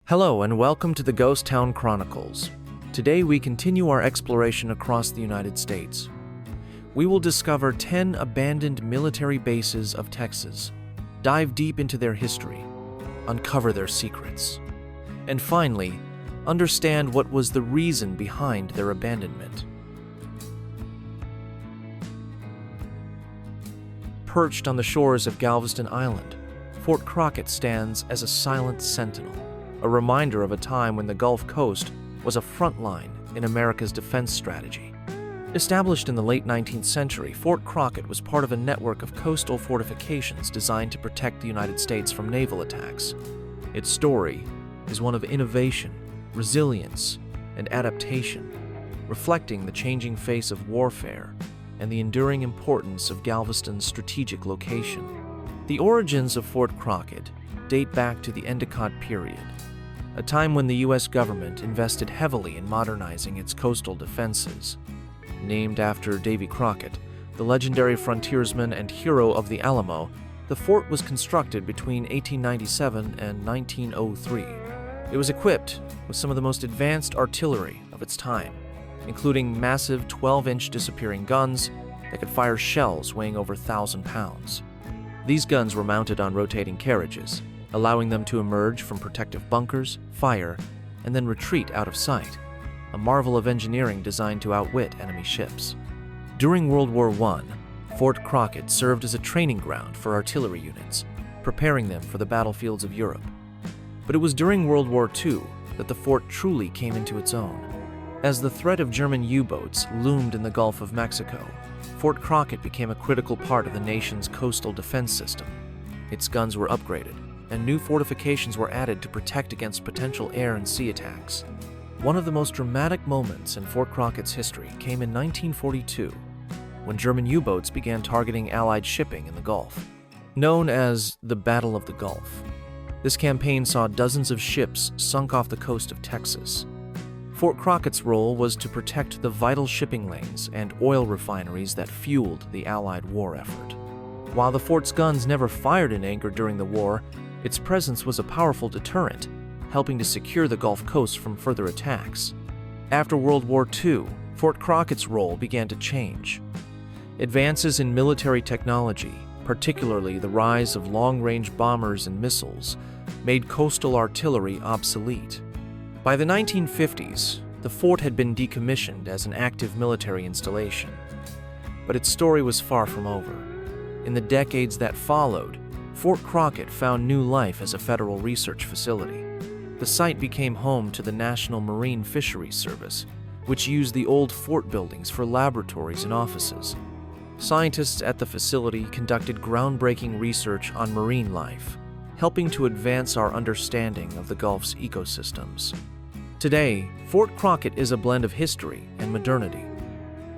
Hello and welcome to the Ghost Town Chronicles. Today we continue our exploration across the United States. We will discover 10 abandoned military bases of Texas, dive deep into their history, uncover their secrets, and finally, understand what was the reason behind their abandonment. Perched on the shores of Galveston Island, Fort Crockett stands as a silent sentinel, a reminder of a time when the Gulf Coast was a front line in America's defense strategy. Established in the late 19th century, Fort Crockett was part of a network of coastal fortifications designed to protect the United States from naval attacks. Its story is one of innovation, resilience, and adaptation, reflecting the changing face of warfare and the enduring importance of Galveston's strategic location. The origins of Fort Crockett date back to the Endicott period, a time when the U.S. government invested heavily in modernizing its coastal defenses. Named after Davy Crockett, the legendary frontiersman and hero of the Alamo, the fort was constructed between 1897 and 1903. It was equipped with some of the most advanced artillery of its time, including massive 12-inch disappearing guns that could fire shells weighing over 1,000 pounds. These guns were mounted on rotating carriages, allowing them to emerge from protective bunkers, fire, and then retreat out of sight, a marvel of engineering designed to outwit enemy ships. During World War I, Fort Crockett served as a training ground for artillery units, preparing them for the battlefields of Europe. But it was during World War II that the fort truly came into its own. As the threat of German U-boats loomed in the Gulf of Mexico, Fort Crockett became a critical part of the nation's coastal defense system. Its guns were upgraded, and new fortifications were added to protect against potential air and sea attacks. One of the most dramatic moments in Fort Crockett's history came in 1942, when German U-boats began targeting Allied shipping in the Gulf. Known as the Battle of the Gulf, this campaign saw dozens of ships sunk off the coast of Texas. Fort Crockett's role was to protect the vital shipping lanes and oil refineries that fueled the Allied war effort. While the fort's guns never fired in anger during the war, its presence was a powerful deterrent, helping to secure the Gulf Coast from further attacks. After World War II, Fort Crockett's role began to change. Advances in military technology, particularly the rise of long-range bombers and missiles, made coastal artillery obsolete. By the 1950s, the fort had been decommissioned as an active military installation. But its story was far from over. In the decades that followed, Fort Crockett found new life as a federal research facility. The site became home to the National Marine Fisheries Service, which used the old fort buildings for laboratories and offices. Scientists at the facility conducted groundbreaking research on marine life, helping to advance our understanding of the Gulf's ecosystems. Today, Fort Crockett is a blend of history and modernity.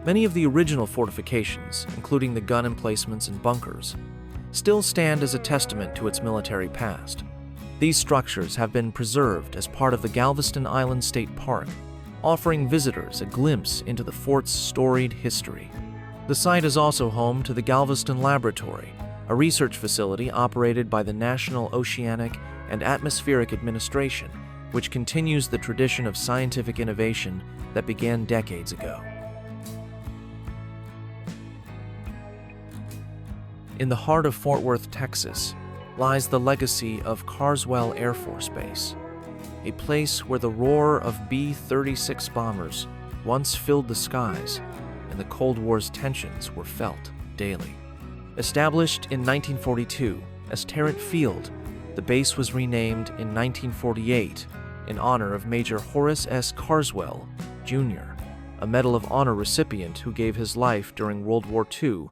Many of the original fortifications, including the gun emplacements and bunkers, still stand as a testament to its military past. These structures have been preserved as part of the Galveston Island State Park, offering visitors a glimpse into the fort's storied history. The site is also home to the Galveston Laboratory, a research facility operated by the National Oceanic and Atmospheric Administration, which continues the tradition of scientific innovation that began decades ago. In the heart of Fort Worth, Texas, lies the legacy of Carswell Air Force Base, a place where the roar of B-36 bombers once filled the skies and the Cold War's tensions were felt daily. Established in 1942 as Tarrant Field, the base was renamed in 1948 in honor of Major Horace S. Carswell, Jr., a Medal of Honor recipient who gave his life during World War II.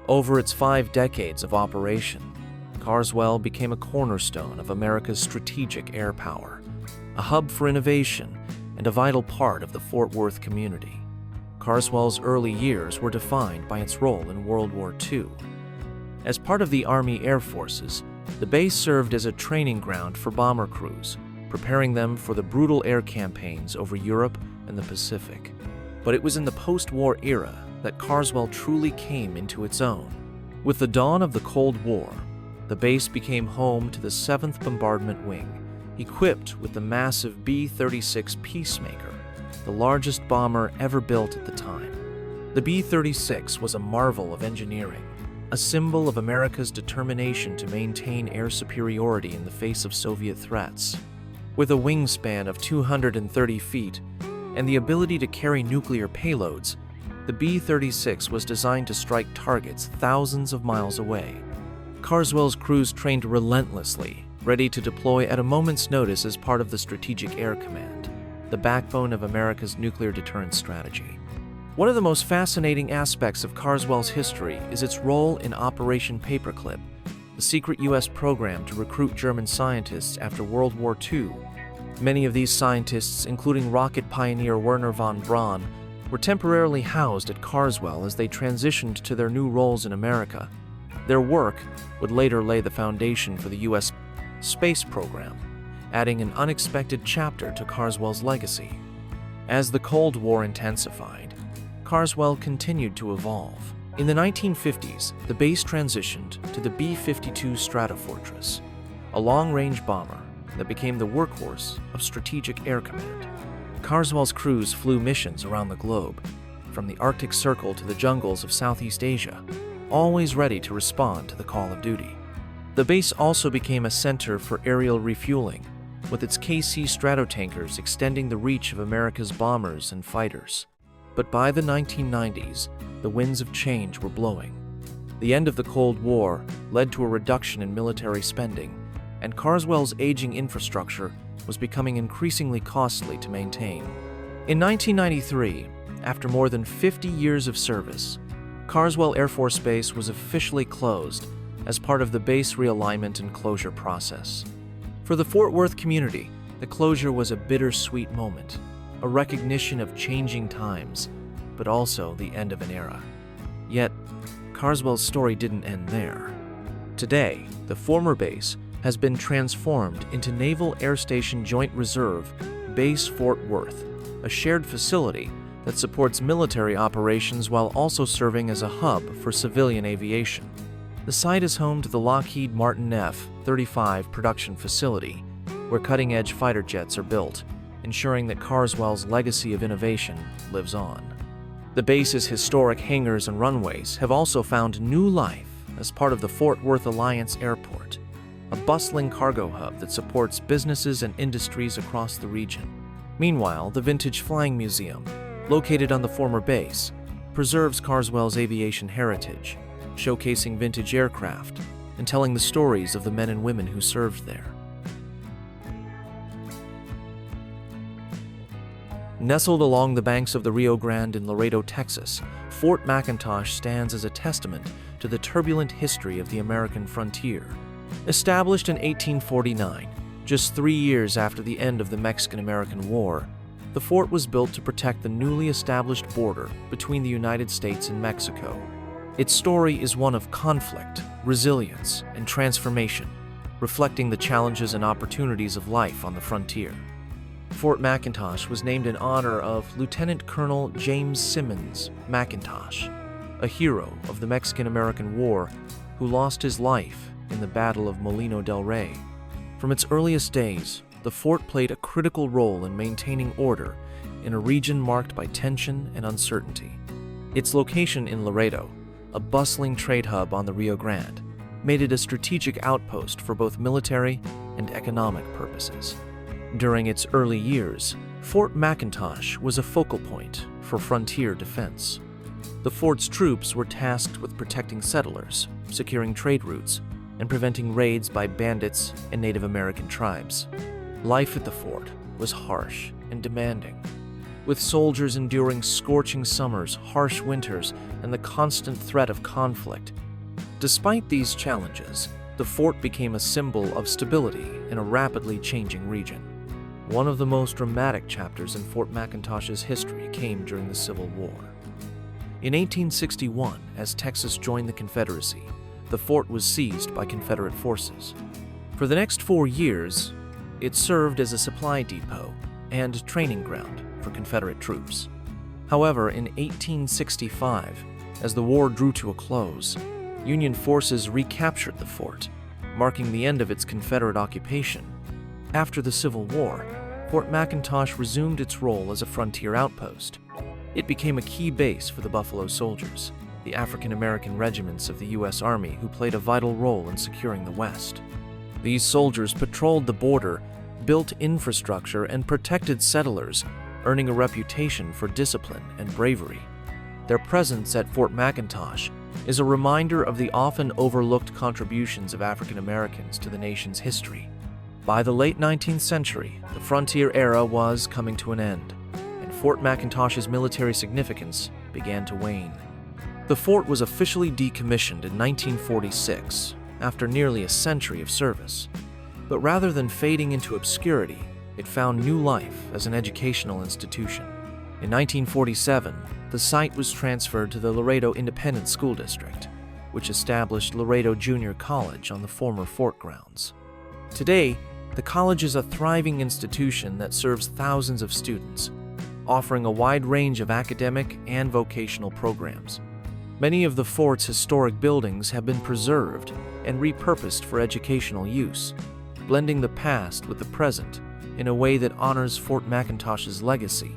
Over its 5 decades of operation, Carswell became a cornerstone of America's strategic air power, a hub for innovation, and a vital part of the Fort Worth community. Carswell's early years were defined by its role in World War II. As part of the Army Air Forces, the base served as a training ground for bomber crews, preparing them for the brutal air campaigns over Europe and the Pacific. But it was in the post-war era that Carswell truly came into its own. With the dawn of the Cold War, the base became home to the 7th Bombardment Wing, equipped with the massive B-36 Peacemaker, the largest bomber ever built at the time. The B-36 was a marvel of engineering, a symbol of America's determination to maintain air superiority in the face of Soviet threats. With a wingspan of 230 feet and the ability to carry nuclear payloads, the B-36 was designed to strike targets thousands of miles away. Carswell's crews trained relentlessly, ready to deploy at a moment's notice as part of the Strategic Air Command, the backbone of America's nuclear deterrence strategy. One of the most fascinating aspects of Carswell's history is its role in Operation Paperclip, the secret U.S. program to recruit German scientists after World War II. Many of these scientists, including rocket pioneer Wernher von Braun, were temporarily housed at Carswell as they transitioned to their new roles in America. Their work would later lay the foundation for the U.S. space program, adding an unexpected chapter to Carswell's legacy. As the Cold War intensified, Carswell continued to evolve. In the 1950s, the base transitioned to the B-52 Stratofortress, a long-range bomber that became the workhorse of Strategic Air Command. Carswell's crews flew missions around the globe, from the Arctic Circle to the jungles of Southeast Asia, always ready to respond to the call of duty. The base also became a center for aerial refueling, with its KC Stratotankers extending the reach of America's bombers and fighters. But by the 1990s, the winds of change were blowing. The end of the Cold War led to a reduction in military spending, and Carswell's aging infrastructure was becoming increasingly costly to maintain. In 1993, after more than 50 years of service, Carswell Air Force Base was officially closed as part of the base realignment and closure process. For the Fort Worth community, the closure was a bittersweet moment, a recognition of changing times, but also the end of an era. Yet, Carswell's story didn't end there. Today, the former base has been transformed into Naval Air Station Joint Reserve Base Fort Worth, a shared facility that supports military operations while also serving as a hub for civilian aviation. The site is home to the Lockheed Martin F-35 production facility, where cutting-edge fighter jets are built, ensuring that Carswell's legacy of innovation lives on. The base's historic hangars and runways have also found new life as part of the Fort Worth Alliance Airport, a bustling cargo hub that supports businesses and industries across the region. Meanwhile, the Vintage Flying Museum, located on the former base, preserves Carswell's aviation heritage, showcasing vintage aircraft and telling the stories of the men and women who served there. Nestled along the banks of the Rio Grande in Laredo, Texas, Fort McIntosh stands as a testament to the turbulent history of the American frontier. Established in 1849, just 3 years after the end of the Mexican-American War, the fort was built to protect the newly established border between the United States and Mexico. Its story is one of conflict, resilience, and transformation, reflecting the challenges and opportunities of life on the frontier. Fort McIntosh was named in honor of Lieutenant Colonel James Simmons McIntosh, a hero of the Mexican-American War who lost his life in the Battle of Molino del Rey. From its earliest days, the fort played a critical role in maintaining order in a region marked by tension and uncertainty. Its location in Laredo, a bustling trade hub on the Rio Grande, made it a strategic outpost for both military and economic purposes. During its early years, Fort McIntosh was a focal point for frontier defense. The fort's troops were tasked with protecting settlers, securing trade routes, and preventing raids by bandits and Native American tribes. Life at the fort was harsh and demanding, with soldiers enduring scorching summers, harsh winters, and the constant threat of conflict. Despite these challenges, the fort became a symbol of stability in a rapidly changing region. One of the most dramatic chapters in Fort McIntosh's history came during the Civil War. In 1861, as Texas joined the Confederacy, the fort was seized by Confederate forces. For the next 4 years, it served as a supply depot and training ground for Confederate troops. However, in 1865, as the war drew to a close, Union forces recaptured the fort, marking the end of its Confederate occupation. After the Civil War, Fort McIntosh resumed its role as a frontier outpost. It became a key base for the Buffalo Soldiers, the African-American regiments of the U.S. Army who played a vital role in securing the West. These soldiers patrolled the border, built infrastructure, and protected settlers, earning a reputation for discipline and bravery. Their presence at Fort McIntosh is a reminder of the often overlooked contributions of African Americans to the nation's history. By the late 19th century, the frontier era was coming to an end, and Fort McIntosh's military significance began to wane. The fort was officially decommissioned in 1946, after nearly a century of service. But rather than fading into obscurity, it found new life as an educational institution. In 1947, the site was transferred to the Laredo Independent School District, which established Laredo Junior College on the former fort grounds. Today, the college is a thriving institution that serves thousands of students, offering a wide range of academic and vocational programs. Many of the fort's historic buildings have been preserved and repurposed for educational use, blending the past with the present in a way that honors Fort McIntosh's legacy.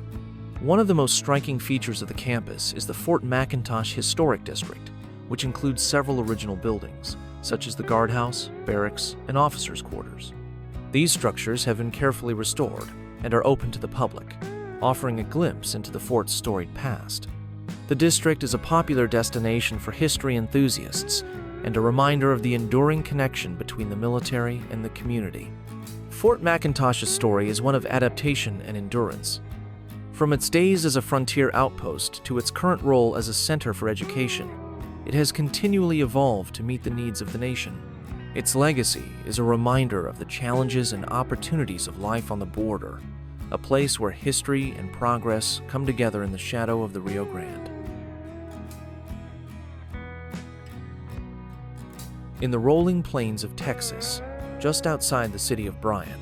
One of the most striking features of the campus is the Fort McIntosh Historic District, which includes several original buildings, such as the guardhouse, barracks, and officers' quarters. These structures have been carefully restored and are open to the public, offering a glimpse into the fort's storied past. The district is a popular destination for history enthusiasts and a reminder of the enduring connection between the military and the community. Fort McIntosh's story is one of adaptation and endurance. From its days as a frontier outpost to its current role as a center for education, it has continually evolved to meet the needs of the nation. Its legacy is a reminder of the challenges and opportunities of life on the border, a place where history and progress come together in the shadow of the Rio Grande. In the rolling plains of Texas, just outside the city of Bryan,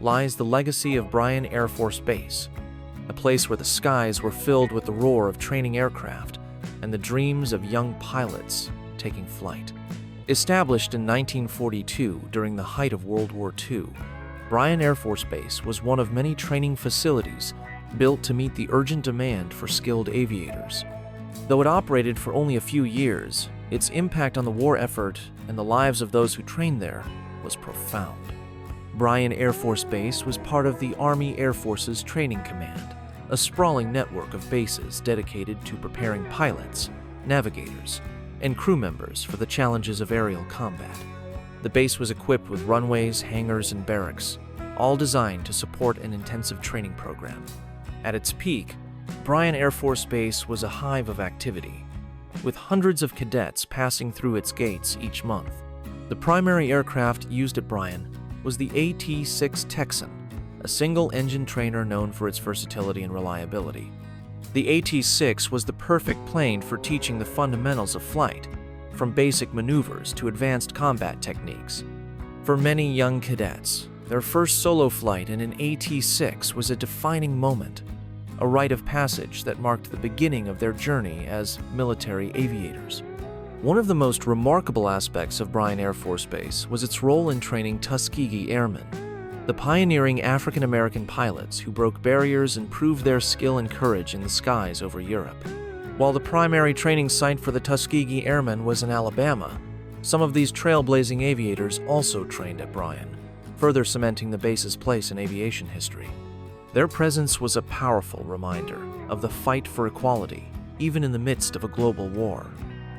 lies the legacy of Bryan Air Force Base, a place where the skies were filled with the roar of training aircraft and the dreams of young pilots taking flight. Established in 1942 during the height of World War II, Bryan Air Force Base was one of many training facilities built to meet the urgent demand for skilled aviators. Though it operated for only a few years, its impact on the war effort and the lives of those who trained there was profound. Bryan Air Force Base was part of the Army Air Force's Training Command, a sprawling network of bases dedicated to preparing pilots, navigators, and crew members for the challenges of aerial combat. The base was equipped with runways, hangars, and barracks, all designed to support an intensive training program. At its peak, Bryan Air Force Base was a hive of activity, with hundreds of cadets passing through its gates each month. The primary aircraft used at Bryan was the AT-6 Texan, a single-engine trainer known for its versatility and reliability. The AT-6 was the perfect plane for teaching the fundamentals of flight, from basic maneuvers to advanced combat techniques. For many young cadets, their first solo flight in an AT-6 was a defining moment, a rite of passage that marked the beginning of their journey as military aviators. One of the most remarkable aspects of Bryan Air Force Base was its role in training Tuskegee Airmen, the pioneering African-American pilots who broke barriers and proved their skill and courage in the skies over Europe. While the primary training site for the Tuskegee Airmen was in Alabama, some of these trailblazing aviators also trained at Bryan, further cementing the base's place in aviation history. Their presence was a powerful reminder of the fight for equality, even in the midst of a global war.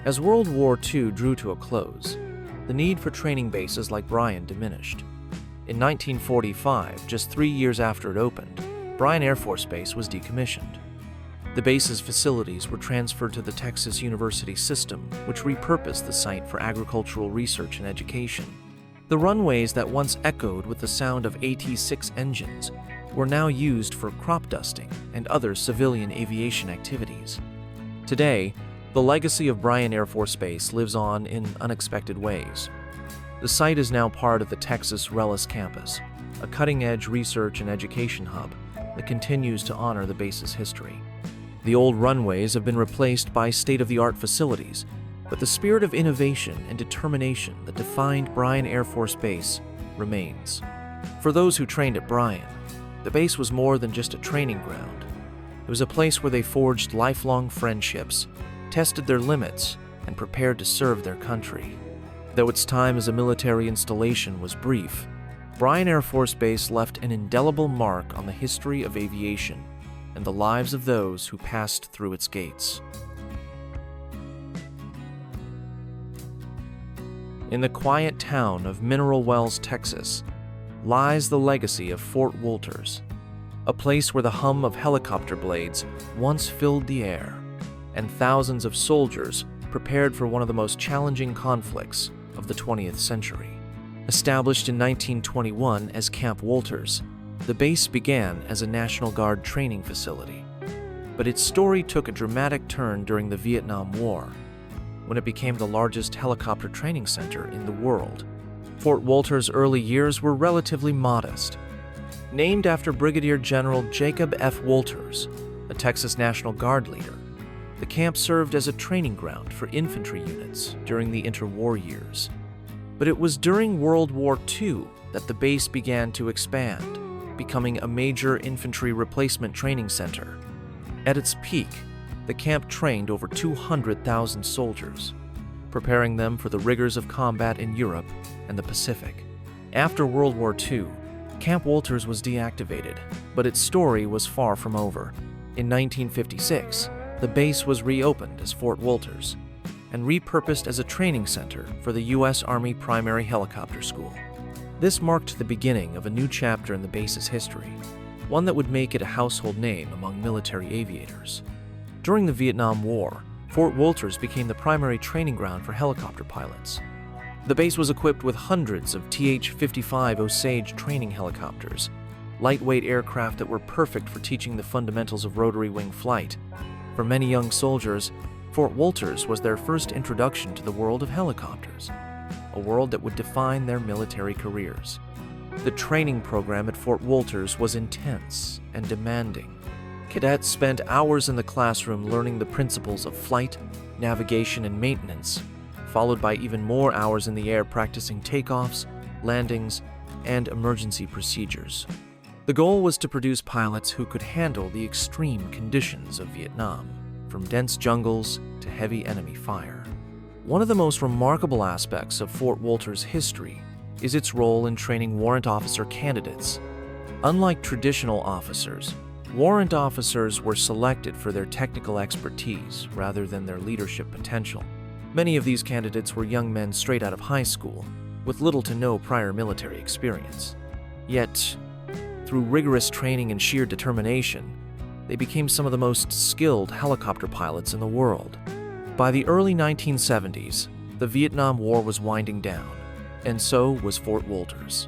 As World War II drew to a close, the need for training bases like Bryan diminished. In 1945, just 3 years after it opened, Bryan Air Force Base was decommissioned. The base's facilities were transferred to the Texas University System, which repurposed the site for agricultural research and education. The runways that once echoed with the sound of AT-6 engines were now used for crop dusting and other civilian aviation activities. Today, the legacy of Bryan Air Force Base lives on in unexpected ways. The site is now part of the Texas Rellis campus, a cutting-edge research and education hub that continues to honor the base's history. The old runways have been replaced by state-of-the-art facilities, but the spirit of innovation and determination that defined Bryan Air Force Base remains. For those who trained at Bryan, the base was more than just a training ground. It was a place where they forged lifelong friendships, tested their limits, and prepared to serve their country. Though its time as a military installation was brief, Bryan Air Force Base left an indelible mark on the history of aviation and the lives of those who passed through its gates. In the quiet town of Mineral Wells, Texas, lies the legacy of Fort Wolters, a place where the hum of helicopter blades once filled the air, and thousands of soldiers prepared for one of the most challenging conflicts of the 20th century. Established in 1921 as Camp Wolters, the base began as a National Guard training facility. But its story took a dramatic turn during the Vietnam War, when it became the largest helicopter training center in the world. Fort Wolters' early years were relatively modest. Named after Brigadier General Jacob F. Wolters, a Texas National Guard leader, the camp served as a training ground for infantry units during the interwar years. But it was during World War II that the base began to expand, becoming a major infantry replacement training center. At its peak, the camp trained over 200,000 soldiers, preparing them for the rigors of combat in Europe and the Pacific. After World War II, Camp Wolters was deactivated, but its story was far from over. In 1956, the base was reopened as Fort Wolters and repurposed as a training center for the U.S. Army Primary Helicopter School. This marked the beginning of a new chapter in the base's history, one that would make it a household name among military aviators. During the Vietnam War, Fort Wolters became the primary training ground for helicopter pilots. The base was equipped with hundreds of TH-55 Osage training helicopters, lightweight aircraft that were perfect for teaching the fundamentals of rotary wing flight. For many young soldiers, Fort Wolters was their first introduction to the world of helicopters, a world that would define their military careers. The training program at Fort Wolters was intense and demanding. Cadets spent hours in the classroom learning the principles of flight, navigation, and maintenance, followed by even more hours in the air practicing takeoffs, landings, and emergency procedures. The goal was to produce pilots who could handle the extreme conditions of Vietnam, from dense jungles to heavy enemy fire. One of the most remarkable aspects of Fort Wolters' history is its role in training warrant officer candidates. Unlike traditional officers, warrant officers were selected for their technical expertise rather than their leadership potential. Many of these candidates were young men straight out of high school, with little to no prior military experience. Yet, through rigorous training and sheer determination, they became some of the most skilled helicopter pilots in the world. By the early 1970s, the Vietnam War was winding down, and so was Fort Wolters.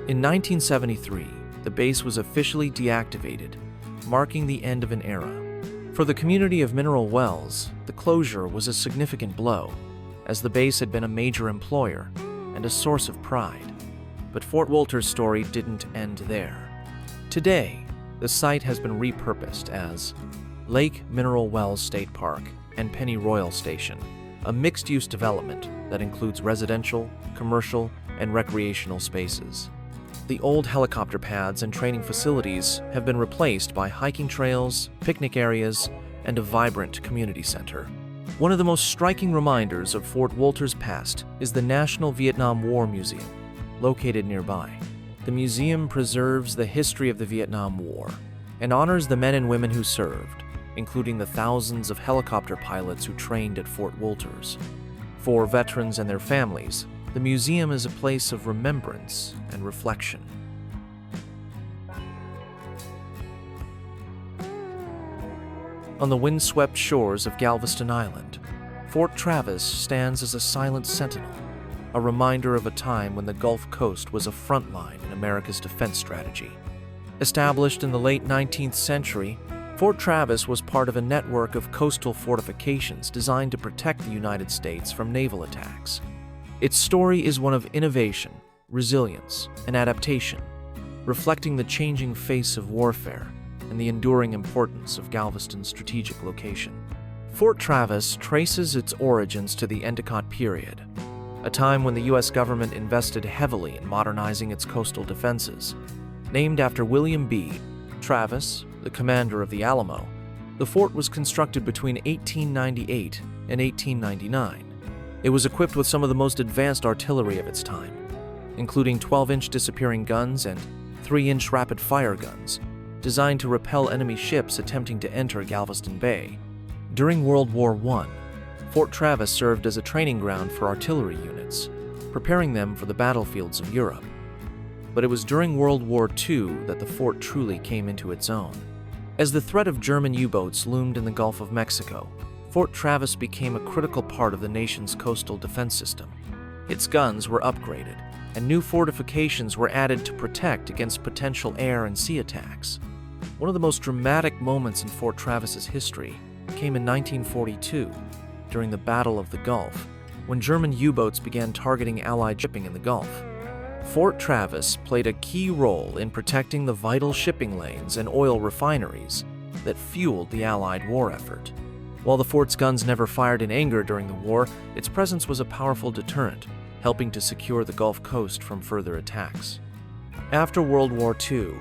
In 1973, the base was officially deactivated, marking the end of an era. For the community of Mineral Wells, the closure was a significant blow, as the base had been a major employer and a source of pride. But Fort Wolters' story didn't end there. Today, the site has been repurposed as Lake Mineral Wells State Park and Pennyroyal Station, a mixed-use development that includes residential, commercial, and recreational spaces. The old helicopter pads and training facilities have been replaced by hiking trails, picnic areas, and a vibrant community center. One of the most striking reminders of Fort Wolters' past is the National Vietnam War Museum, located nearby. The museum preserves the history of the Vietnam War and honors the men and women who served, including the thousands of helicopter pilots who trained at Fort Wolters. For veterans and their families, the museum is a place of remembrance and reflection. On the windswept shores of Galveston Island, Fort Travis stands as a silent sentinel, a reminder of a time when the Gulf Coast was a front line in America's defense strategy. Established in the late 19th century, Fort Travis was part of a network of coastal fortifications designed to protect the United States from naval attacks. Its story is one of innovation, resilience, and adaptation, reflecting the changing face of warfare and the enduring importance of Galveston's strategic location. Fort Travis traces its origins to the Endicott period, a time when the U.S. government invested heavily in modernizing its coastal defenses. Named after William B. Travis, the commander of the Alamo, the fort was constructed between 1898 and 1899. It was equipped with some of the most advanced artillery of its time, including 12-inch disappearing guns and 3-inch rapid-fire guns, designed to repel enemy ships attempting to enter Galveston Bay. During World War I, Fort Travis served as a training ground for artillery units, preparing them for the battlefields of Europe. But it was during World War II that the fort truly came into its own. As the threat of German U-boats loomed in the Gulf of Mexico, Fort Travis became a critical part of the nation's coastal defense system. Its guns were upgraded, and new fortifications were added to protect against potential air and sea attacks. One of the most dramatic moments in Fort Travis's history came in 1942, during the Battle of the Gulf, when German U-boats began targeting Allied shipping in the Gulf. Fort Travis played a key role in protecting the vital shipping lanes and oil refineries that fueled the Allied war effort. While the fort's guns never fired in anger during the war, its presence was a powerful deterrent, helping to secure the Gulf Coast from further attacks. After World War II,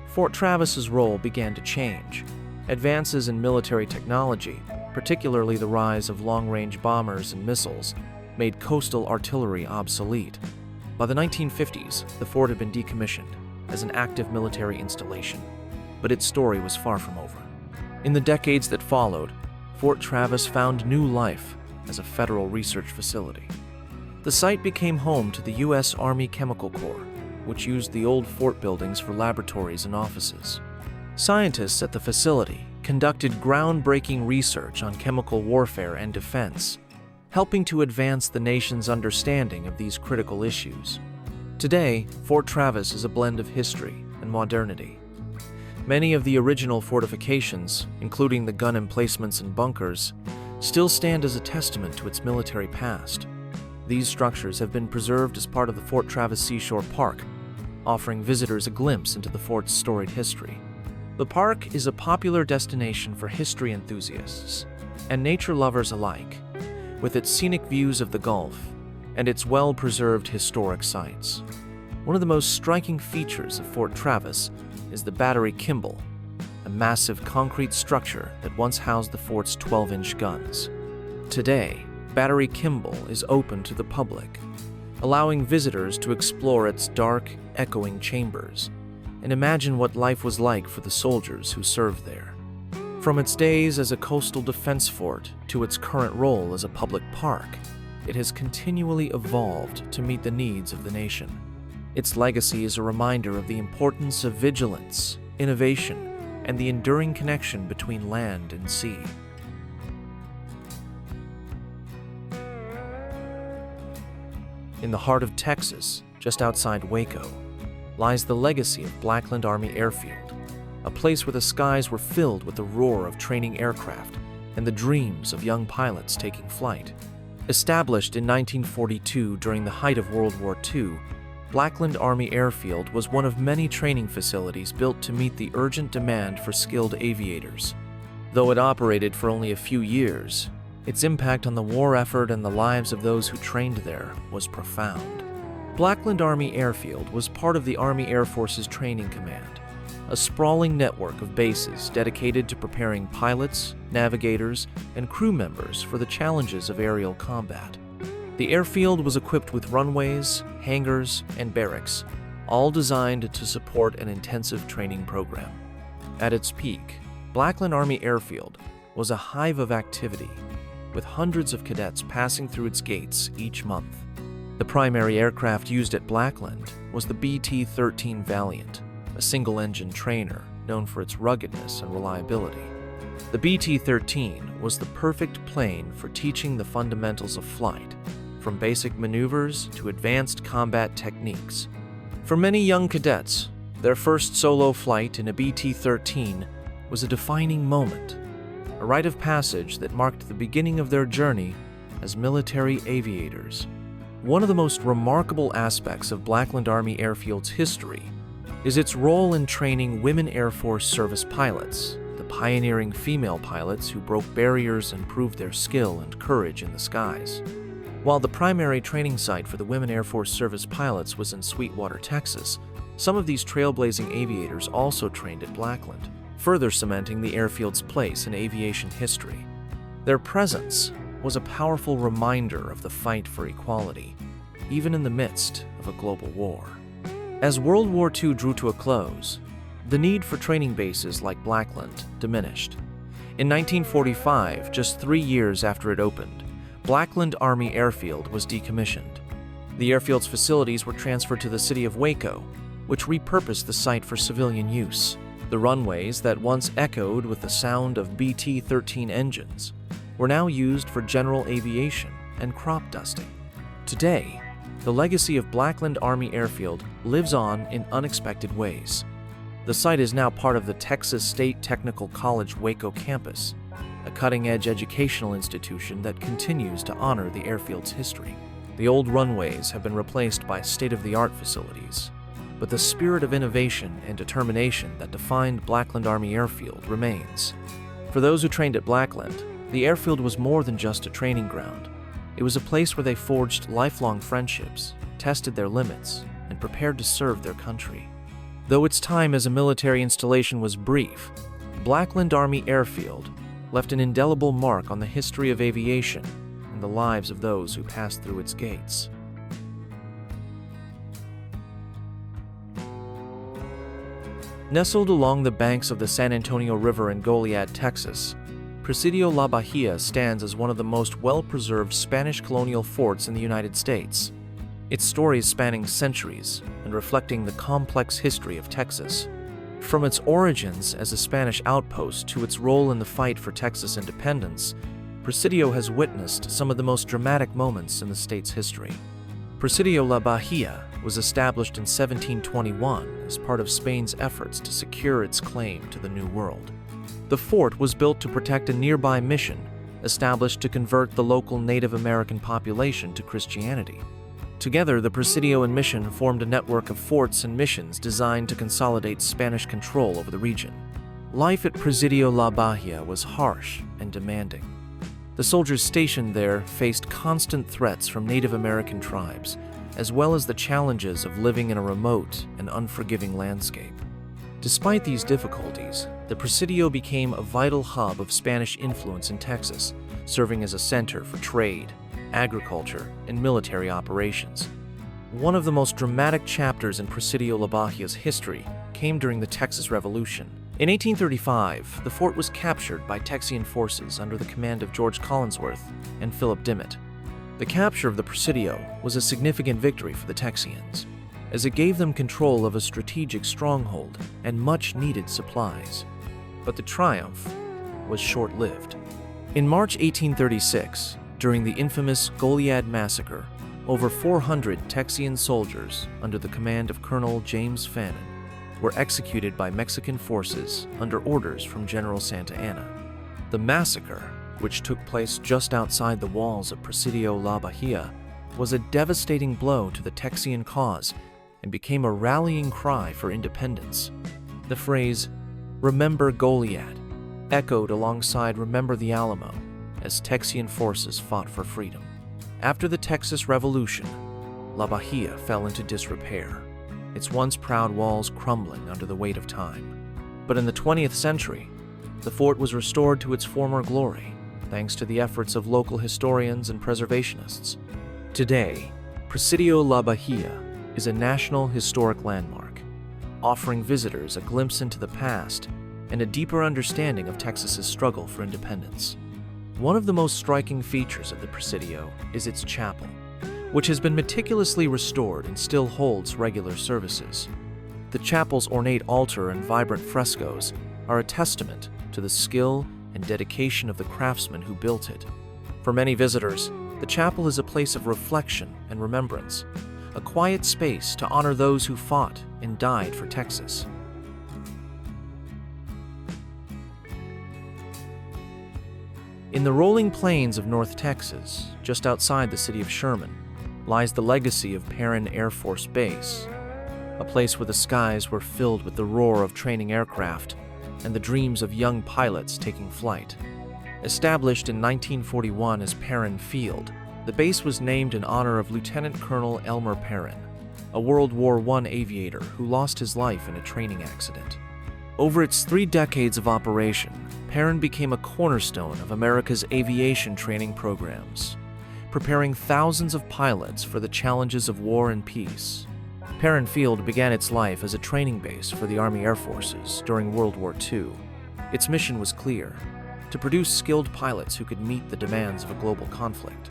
Fort Travis's role began to change. Advances in military technology, particularly the rise of long-range bombers and missiles, made coastal artillery obsolete. By the 1950s, the fort had been decommissioned as an active military installation, but its story was far from over. In the decades that followed, Fort Travis found new life as a federal research facility. The site became home to the U.S. Army Chemical Corps, which used the old fort buildings for laboratories and offices. Scientists at the facility conducted groundbreaking research on chemical warfare and defense, helping to advance the nation's understanding of these critical issues. Today, Fort Travis is a blend of history and modernity. Many of the original fortifications, including the gun emplacements and bunkers, still stand as a testament to its military past. These structures have been preserved as part of the Fort Travis Seashore Park, offering visitors a glimpse into the fort's storied history. The park is a popular destination for history enthusiasts and nature lovers alike, with its scenic views of the Gulf and its well-preserved historic sites. One of the most striking features of Fort Travis is the Battery Kimball, a massive concrete structure that once housed the fort's 12-inch guns. Today, Battery Kimball is open to the public, allowing visitors to explore its dark, echoing chambers and imagine what life was like for the soldiers who served there. From its days as a coastal defense fort to its current role as a public park, it has continually evolved to meet the needs of the nation. Its legacy is a reminder of the importance of vigilance, innovation, and the enduring connection between land and sea. In the heart of Texas, just outside Waco, lies the legacy of Blackland Army Airfield, a place where the skies were filled with the roar of training aircraft and the dreams of young pilots taking flight. Established in 1942 during the height of World War II, Blackland Army Airfield was one of many training facilities built to meet the urgent demand for skilled aviators. Though it operated for only a few years, its impact on the war effort and the lives of those who trained there was profound. Blackland Army Airfield was part of the Army Air Force's Training Command, a sprawling network of bases dedicated to preparing pilots, navigators, and crew members for the challenges of aerial combat. The airfield was equipped with runways, hangars, and barracks, all designed to support an intensive training program. At its peak, Blackland Army Airfield was a hive of activity, with hundreds of cadets passing through its gates each month. The primary aircraft used at Blackland was the BT-13 Valiant, a single-engine trainer known for its ruggedness and reliability. The BT-13 was the perfect plane for teaching the fundamentals of flight, from basic maneuvers to advanced combat techniques. For many young cadets, their first solo flight in a BT-13 was a defining moment, a rite of passage that marked the beginning of their journey as military aviators. One of the most remarkable aspects of Blackland Army Airfield's history is its role in training women Air Force service pilots, the pioneering female pilots who broke barriers and proved their skill and courage in the skies. While the primary training site for the women Air Force Service pilots was in Sweetwater, Texas, some of these trailblazing aviators also trained at Blackland, further cementing the airfield's place in aviation history. Their presence was a powerful reminder of the fight for equality, even in the midst of a global war. As World War II drew to a close, the need for training bases like Blackland diminished. In 1945, just 3 years after it opened, Blackland Army Airfield was decommissioned. The airfield's facilities were transferred to the city of Waco, which repurposed the site for civilian use. The runways that once echoed with the sound of BT-13 engines were now used for general aviation and crop dusting. Today, the legacy of Blackland Army Airfield lives on in unexpected ways. The site is now part of the Texas State Technical College Waco campus, a cutting-edge educational institution that continues to honor the airfield's history. The old runways have been replaced by state-of-the-art facilities, but the spirit of innovation and determination that defined Blackland Army Airfield remains. For those who trained at Blackland, the airfield was more than just a training ground. It was a place where they forged lifelong friendships, tested their limits, and prepared to serve their country. Though its time as a military installation was brief, Blackland Army Airfield left an indelible mark on the history of aviation and the lives of those who passed through its gates. Nestled along the banks of the San Antonio River in Goliad, Texas, Presidio La Bahia stands as one of the most well-preserved Spanish colonial forts in the United States. Its stories spanning centuries and reflecting the complex history of Texas. From its origins as a Spanish outpost to its role in the fight for Texas independence, Presidio has witnessed some of the most dramatic moments in the state's history. Presidio La Bahia was established in 1721 as part of Spain's efforts to secure its claim to the New World. The fort was built to protect a nearby mission established to convert the local Native American population to Christianity. Together, the Presidio and mission formed a network of forts and missions designed to consolidate Spanish control over the region. Life at Presidio La Bahia was harsh and demanding. The soldiers stationed there faced constant threats from Native American tribes, as well as the challenges of living in a remote and unforgiving landscape. Despite these difficulties, the Presidio became a vital hub of Spanish influence in Texas, serving as a center for trade, agriculture, and military operations. One of the most dramatic chapters in Presidio La Bahia's history came during the Texas Revolution. In 1835, the fort was captured by Texian forces under the command of George Collinsworth and Philip Dimmitt. The capture of the Presidio was a significant victory for the Texians, as it gave them control of a strategic stronghold and much-needed supplies. But the triumph was short-lived. In March 1836, during the infamous Goliad massacre, over 400 Texian soldiers under the command of Colonel James Fannin were executed by Mexican forces under orders from General Santa Anna. The massacre, which took place just outside the walls of Presidio La Bahia, was a devastating blow to the Texian cause and became a rallying cry for independence. The phrase, "Remember Goliad," echoed alongside "Remember the Alamo," as Texian forces fought for freedom. After the Texas Revolution, La Bahia fell into disrepair, its once proud walls crumbling under the weight of time. But in the 20th century, the fort was restored to its former glory, thanks to the efforts of local historians and preservationists. Today, Presidio La Bahia is a National Historic Landmark, offering visitors a glimpse into the past and a deeper understanding of Texas's struggle for independence. One of the most striking features of the Presidio is its chapel, which has been meticulously restored and still holds regular services. The chapel's ornate altar and vibrant frescoes are a testament to the skill and dedication of the craftsmen who built it. For many visitors, the chapel is a place of reflection and remembrance, a quiet space to honor those who fought and died for Texas. In the rolling plains of North Texas, just outside the city of Sherman, lies the legacy of Perrin Air Force Base, a place where the skies were filled with the roar of training aircraft and the dreams of young pilots taking flight. Established in 1941 as Perrin Field, The base was named in honor of Lieutenant Colonel Elmer Perrin, a World War I aviator who lost his life in a training accident. Over its 3 decades of operation, Perrin became a cornerstone of America's aviation training programs, preparing thousands of pilots for the challenges of war and peace. Perrin Field began its life as a training base for the Army Air Forces during World War II. Its mission was clear: to produce skilled pilots who could meet the demands of a global conflict.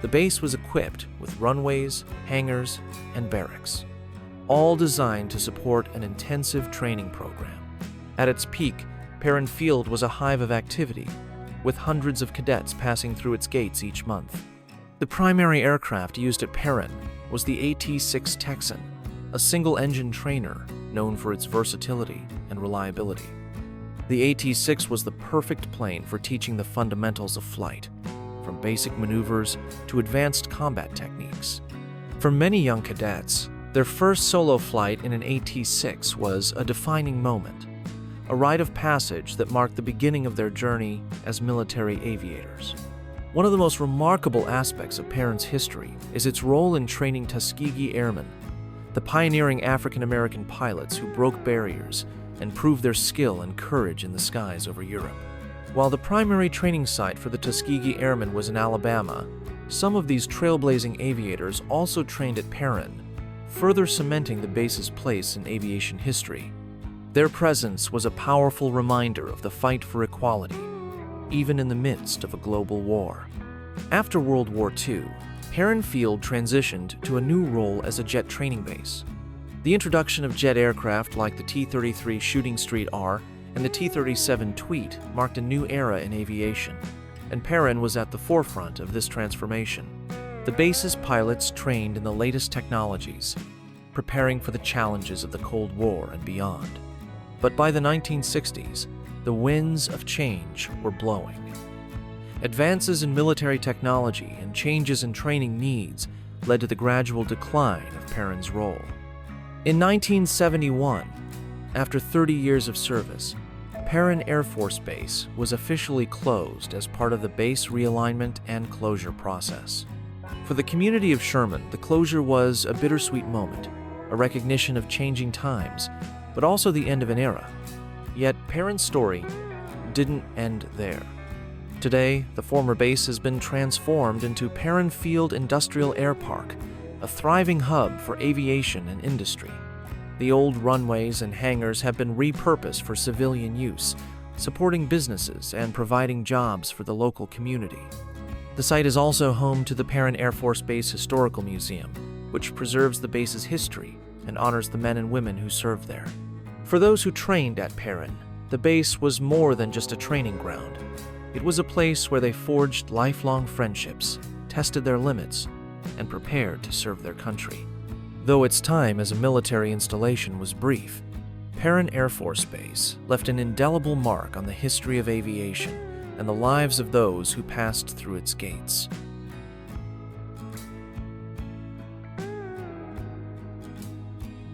The base was equipped with runways, hangars, and barracks, all designed to support an intensive training program. At its peak, Perrin Field was a hive of activity, with hundreds of cadets passing through its gates each month. The primary aircraft used at Perrin was the AT-6 Texan, a single-engine trainer known for its versatility and reliability. The AT-6 was the perfect plane for teaching the fundamentals of flight, from basic maneuvers to advanced combat techniques. For many young cadets, their first solo flight in an AT-6 was a defining moment, a rite of passage that marked the beginning of their journey as military aviators. One of the most remarkable aspects of Perrin's history is its role in training Tuskegee Airmen, the pioneering African-American pilots who broke barriers and proved their skill and courage in the skies over Europe. While the primary training site for the Tuskegee Airmen was in Alabama, some of these trailblazing aviators also trained at Perrin, further cementing the base's place in aviation history. Their presence was a powerful reminder of the fight for equality, even in the midst of a global war. After World War II, Perrin Field transitioned to a new role as a jet training base. The introduction of jet aircraft like the T-33 Shooting Street R and the T-37 Tweet marked a new era in aviation, and Perrin was at the forefront of this transformation. The base's pilots trained in the latest technologies, preparing for the challenges of the Cold War and beyond. But by the 1960s, the winds of change were blowing. Advances in military technology and changes in training needs led to the gradual decline of Perrin's role. In 1971, after 30 years of service, Perrin Air Force Base was officially closed as part of the base realignment and closure process. For the community of Sherman, the closure was a bittersweet moment, a recognition of changing times, but also the end of an era. Yet Perrin's story didn't end there. Today, the former base has been transformed into Perrin Field Industrial Air Park, a thriving hub for aviation and industry. The old runways and hangars have been repurposed for civilian use, supporting businesses and providing jobs for the local community. The site is also home to the Perrin Air Force Base Historical Museum, which preserves the base's history and honors the men and women who served there. For those who trained at Perrin, the base was more than just a training ground. It was a place where they forged lifelong friendships, tested their limits, and prepared to serve their country. Though its time as a military installation was brief, Perrin Air Force Base left an indelible mark on the history of aviation and the lives of those who passed through its gates.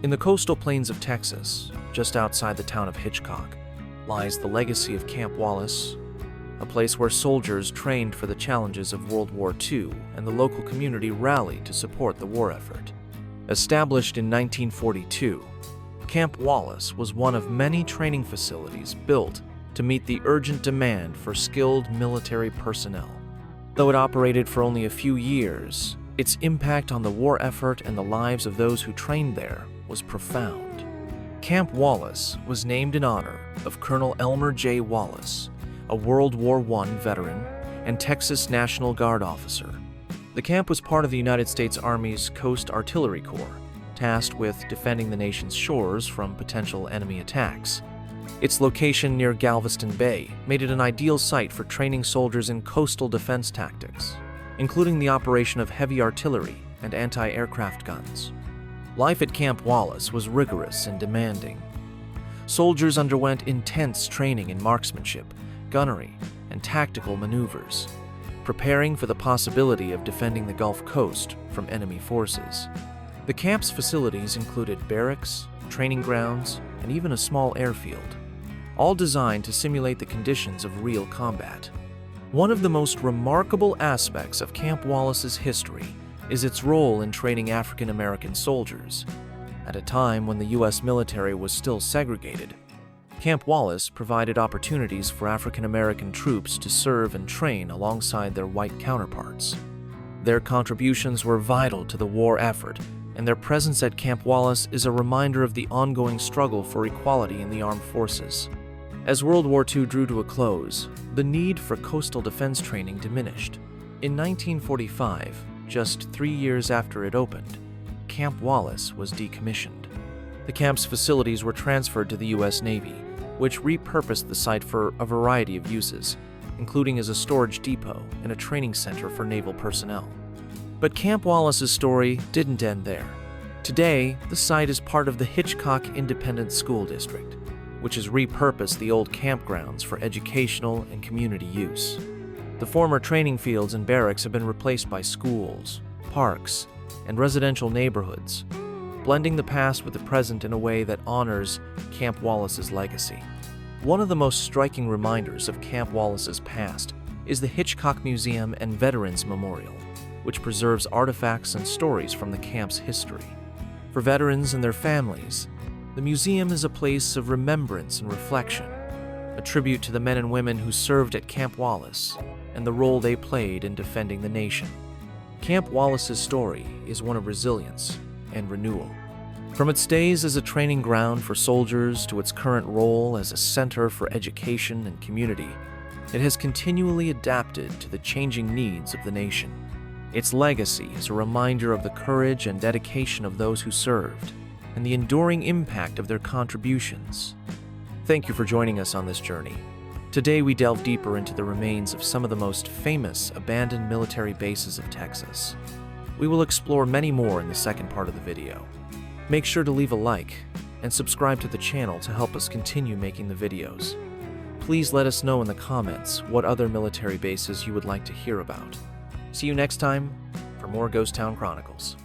In the coastal plains of Texas, just outside the town of Hitchcock, lies the legacy of Camp Wallace, a place where soldiers trained for the challenges of World War II and the local community rallied to support the war effort. Established in 1942, Camp Wallace was one of many training facilities built to meet the urgent demand for skilled military personnel. Though it operated for only a few years, its impact on the war effort and the lives of those who trained there was profound. Camp Wallace was named in honor of Colonel Elmer J. Wallace, a World War I veteran and Texas National Guard officer. The camp was part of the United States Army's Coast Artillery Corps, tasked with defending the nation's shores from potential enemy attacks. Its location near Galveston Bay made it an ideal site for training soldiers in coastal defense tactics, including the operation of heavy artillery and anti-aircraft guns. Life at Camp Wallace was rigorous and demanding. Soldiers underwent intense training in marksmanship, gunnery, and tactical maneuvers, preparing for the possibility of defending the Gulf Coast from enemy forces. The camp's facilities included barracks, training grounds, and even a small airfield, all designed to simulate the conditions of real combat. One of the most remarkable aspects of Camp Wallace's history is its role in training African American soldiers. At a time when the U.S. military was still segregated, Camp Wallace provided opportunities for African American troops to serve and train alongside their white counterparts. Their contributions were vital to the war effort, and their presence at Camp Wallace is a reminder of the ongoing struggle for equality in the armed forces. As World War II drew to a close, the need for coastal defense training diminished. In 1945, just 3 years after it opened, Camp Wallace was decommissioned. The camp's facilities were transferred to the U.S. Navy, which repurposed the site for a variety of uses, including as a storage depot and a training center for naval personnel. But Camp Wallace's story didn't end there. Today, the site is part of the Hitchcock Independent School District, which has repurposed the old campgrounds for educational and community use. The former training fields and barracks have been replaced by schools, parks, and residential neighborhoods, blending the past with the present in a way that honors Camp Wallace's legacy. One of the most striking reminders of Camp Wallace's past is the Hitchcock Museum and Veterans Memorial, which preserves artifacts and stories from the camp's history. For veterans and their families, the museum is a place of remembrance and reflection, a tribute to the men and women who served at Camp Wallace and the role they played in defending the nation. Camp Wallace's story is one of resilience and renewal. From its days as a training ground for soldiers to its current role as a center for education and community, it has continually adapted to the changing needs of the nation. Its legacy is a reminder of the courage and dedication of those who served, and the enduring impact of their contributions. Thank you for joining us on this journey. Today we delve deeper into the remains of some of the most famous abandoned military bases of Texas. We will explore many more in the second part of the video. Make sure to leave a like and subscribe to the channel to help us continue making the videos. Please let us know in the comments what other military bases you would like to hear about. See you next time for more Ghost Town Chronicles.